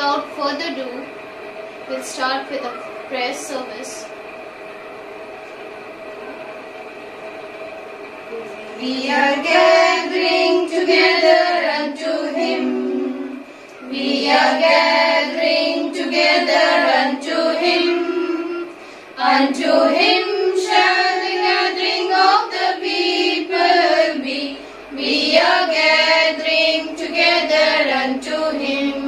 without further ado, we'll start with a prayer service. We are gathering together unto Him. We are gathering together unto Him. Unto Him shall the gathering of the people be. We are gathering together unto Him.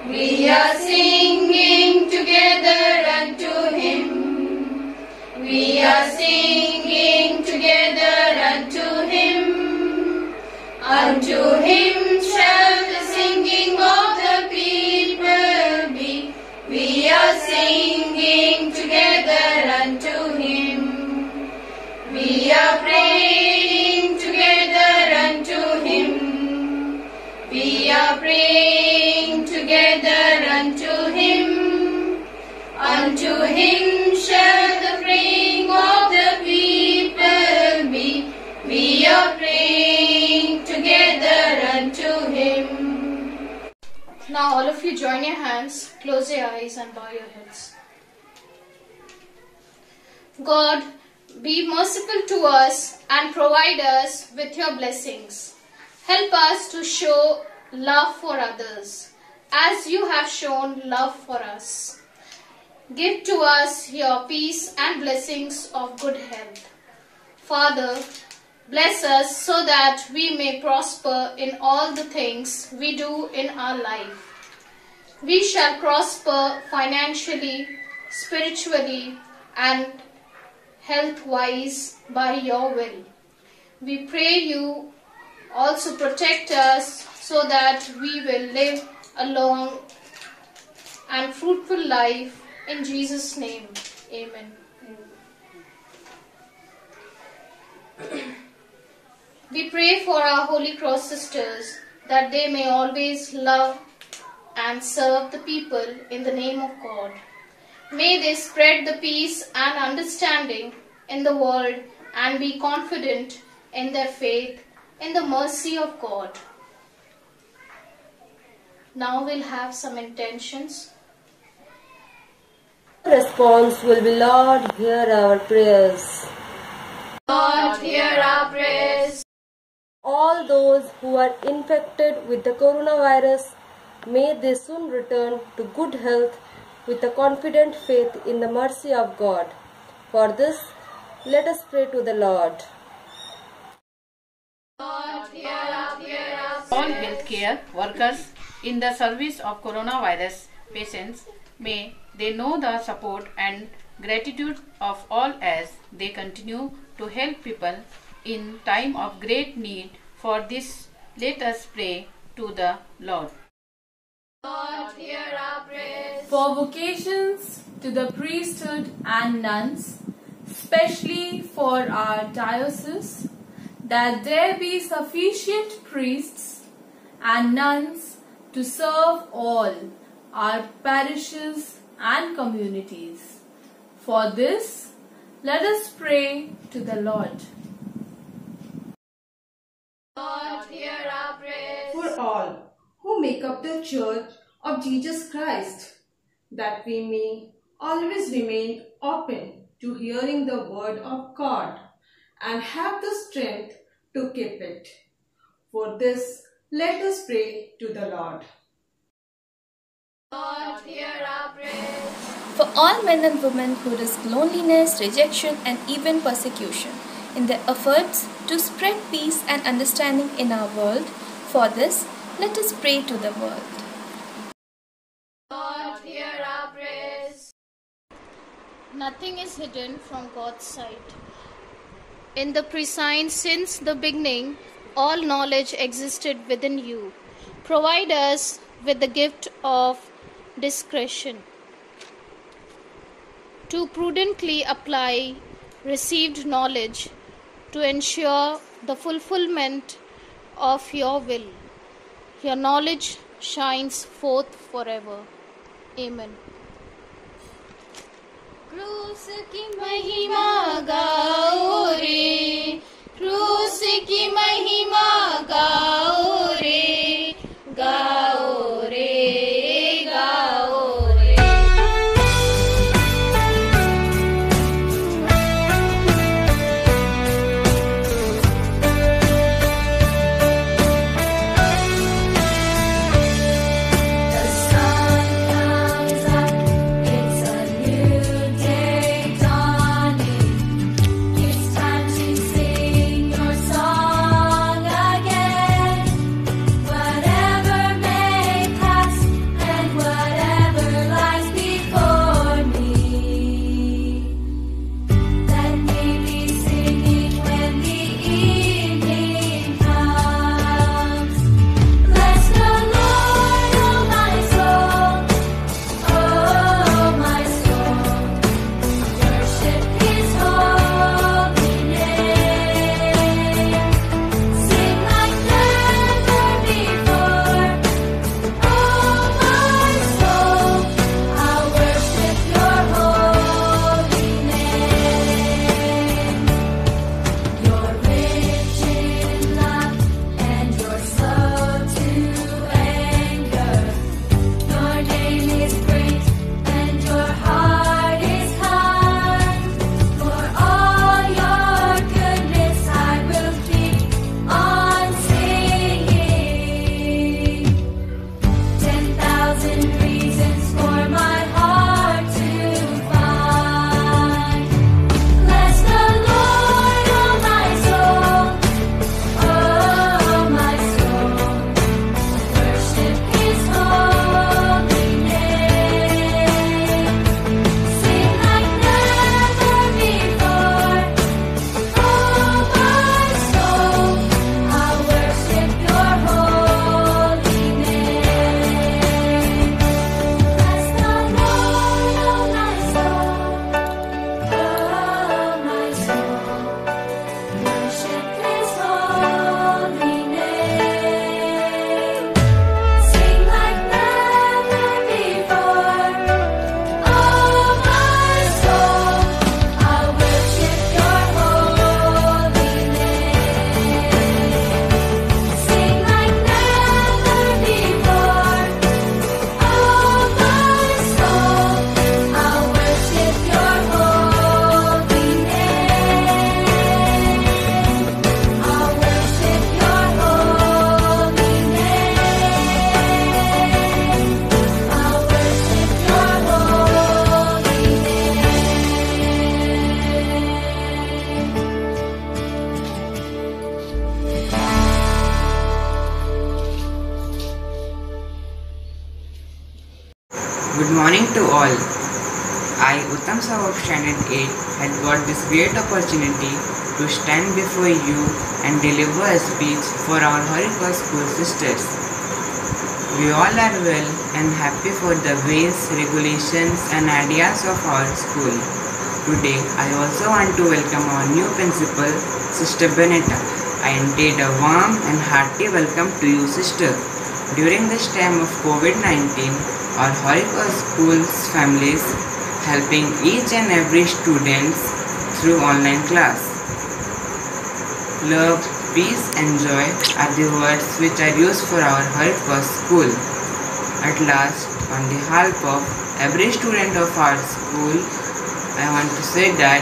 We are singing together unto Him. We are singing together unto Him. Unto Him shall the singing of the people be. We are singing together unto Him. We are praying together unto Him. We are praying together unto Him. Unto Him shall the praying of the people be. We are praying together unto Him. Now all of you join your hands, close your eyes and bow your heads. God, be merciful to us and provide us with your blessings. Help us to show love for others as you have shown love for us. Give to us your peace and blessings of good health. Father, bless us so that we may prosper in all the things we do in our life. We shall prosper financially, spiritually, and health-wise by your will. We pray you also protect us so that we will live a long and fruitful life. In Jesus' name, amen. We pray for our Holy Cross sisters that they may always love and serve the people in the name of God. May they spread the peace and understanding in the world and be confident in their faith in the mercy of God. Now we'll have some intentions. Response will be, Lord, hear our prayers. Lord, hear our prayers. All those who are infected with the coronavirus, may they soon return to good health with a confident faith in the mercy of God. For this, let us pray to the Lord. Lord, hear our prayers. All healthcare workers in the service of coronavirus patients, may they know the support and gratitude of all as they continue to help people in time of great need. For this, let us pray to the Lord. Lord, hear our prayers. For vocations to the priesthood and nuns, especially for our diocese, that there be sufficient priests and nuns to serve all our parishes and communities. For this, let us pray to the Lord. Lord, hear our prayers. For all who make up the Church of Jesus Christ, that we may always remain open to hearing the word of God and have the strength to keep it. For this, let us pray to the Lord. Lord, hear our prayers. For all men and women who risk loneliness, rejection, and even persecution in their efforts to spread peace and understanding in our world, for this, let us pray to the world. Lord, hear our prayers. Nothing is hidden from God's sight. In the prescience since the beginning, all knowledge existed within you. Provide us with the gift of discretion to prudently apply received knowledge to ensure the fulfillment of your will. Your knowledge shines forth forever. Amen. क्रूस की महिमा गाओ रे, क्रूस की महिमा गाओ रे, गाओ रे, reasons for my heart to find. Bless the Lord, oh my soul, worship His holy name. Sing like never before, oh my soul, I'll worship Your holy name. Bless the Lord, oh my soul, worship His holy name. Sing like never before, oh my soul, I'll worship Your holy name. Sing like never before, oh my soul, I'll worship Your holy name. I'll worship Your holy name. I'll worship Your Good morning to all. I, Uttam Sahu of Standard 8, had got this great opportunity to stand before you and deliver a speech for our Harikar school sisters. We all are well and happy for the ways, regulations and ideas of our school. Today, I also want to welcome our new principal, Sister Benita. I intend a warm and hearty welcome to you, sister. During this time of COVID-19, our Harikar school's families helping each and every student through online class. Love, peace and joy are the words which are used for our Harikar school. At last, on behalf of every student of our school, I want to say that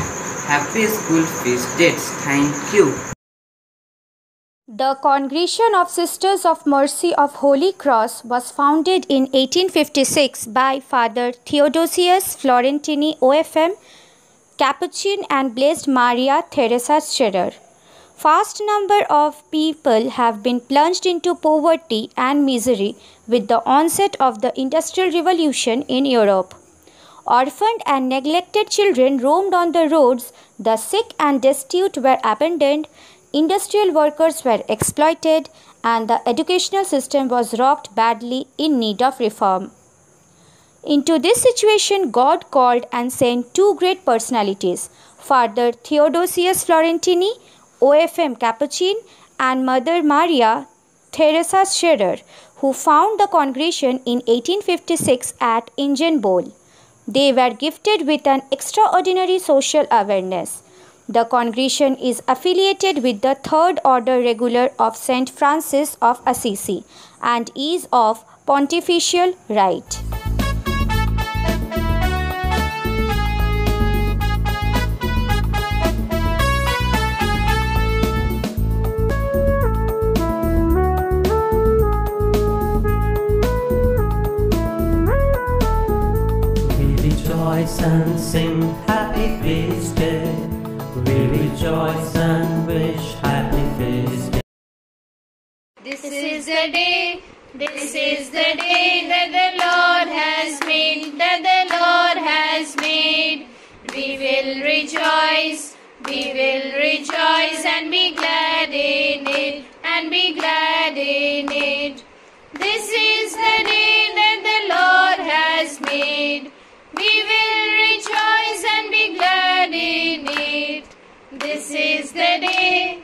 Happy School Feast Dates. Thank you. The Congregation of Sisters of Mercy of Holy Cross was founded in 1856 by Father Theodosius Florentini OFM, Capuchin and Blessed Maria Theresa Scherer. Vast number of people have been plunged into poverty and misery with the onset of the Industrial Revolution in Europe. Orphaned and neglected children roamed on the roads, the sick and destitute were abandoned, industrial workers were exploited, and the educational system was rocked badly in need of reform. Into this situation, God called and sent two great personalities, Father Theodosius Florentini, OFM Capuchin, and Mother Maria Theresa Scherer, who found the congregation in 1856 at Ingen Bowl. They were gifted with an extraordinary social awareness. The congregation is affiliated with the Third Order Regular of St. Francis of Assisi and is of pontifical right. We rejoice and sing Happy Feast Day. We rejoice and wish Happy Feast Day. This is the day that the Lord has made, We will rejoice and be glad in it, This is the day that the Lord has made. We will rejoice and be glad in it. This is the day